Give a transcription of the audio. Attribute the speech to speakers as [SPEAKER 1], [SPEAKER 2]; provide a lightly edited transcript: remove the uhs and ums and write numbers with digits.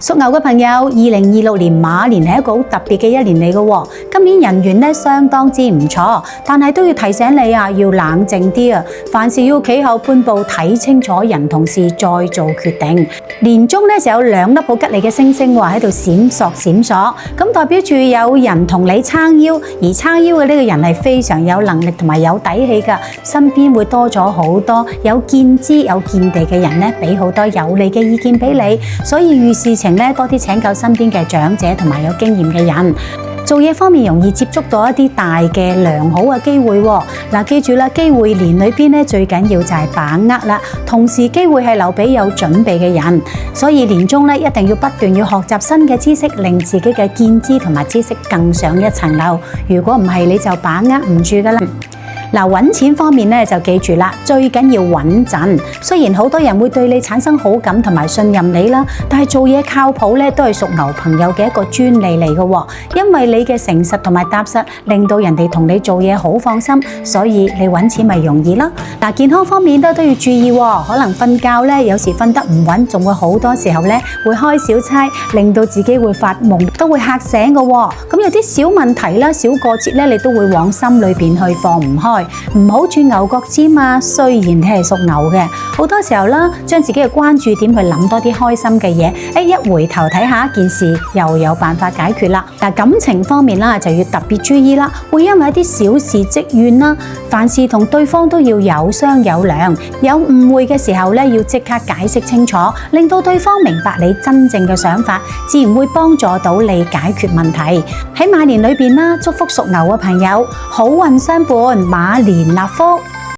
[SPEAKER 1] 屬牛嘅朋友，2026年馬年係一個好特別嘅一年嚟嘅喎。今年人緣咧相當之唔錯，但係都要提醒你啊，要冷靜啲啊。凡事要企後半步，睇清楚人同事再做決定。年中咧就有2粒好吉利嘅星星喎喺度閃爍閃爍，咁代表住有人同你撐腰，而撐腰嘅呢個人係非常有能力同埋有底氣㗎，身邊會多咗好多有見知有見地嘅人咧，俾好多有利嘅意見俾你，所以遇事情多啲請教身邊嘅長者同埋有經驗嘅人。做嘢方面容易接觸到一啲大嘅良好嘅機會喎。嗱，記住啦，機會年裏邊咧最緊要就係把握啦。同時機會係留俾有準備嘅人，所以年中咧一定要不斷要學習新嘅知識，令自己嘅見知同埋知識更上一層樓。如果唔係，你就把握唔住㗎啦。嗱，揾錢方面咧就記住啦，最緊要穩陣。雖然好多人會對你產生好感同埋信任你啦，但係做嘢靠譜咧都係屬牛朋友嘅一個專利嚟嘅喎。因為你嘅誠實同埋踏實，令到人哋同你做嘢好放心，所以你揾錢咪容易啦。嗱，健康方面都要注意喎，可能瞓覺咧有時瞓得唔穩，仲會好多時候咧會開小差，令到自己會發夢，都會嚇醒嘅喎。咁有啲小問題啦、小過節咧，你都會往心裏邊去放唔開。唔好轉牛角尖啊！雖然你係屬牛嘅，好多時候啦，將自己嘅關注點去諗多啲開心嘅嘢，一回頭睇下一件事，又有辦法解決啦。嗱，感情方面啦，就要特別注意啦，會因為一啲小事積怨啦，凡事同對方都要有商有量，有誤會嘅時候咧，要即刻解釋清楚，令到對方明白你真正嘅想法，自然會幫助到你解決問題。喺馬年裏邊啦，祝福屬牛嘅朋友好運相伴，馬年立福。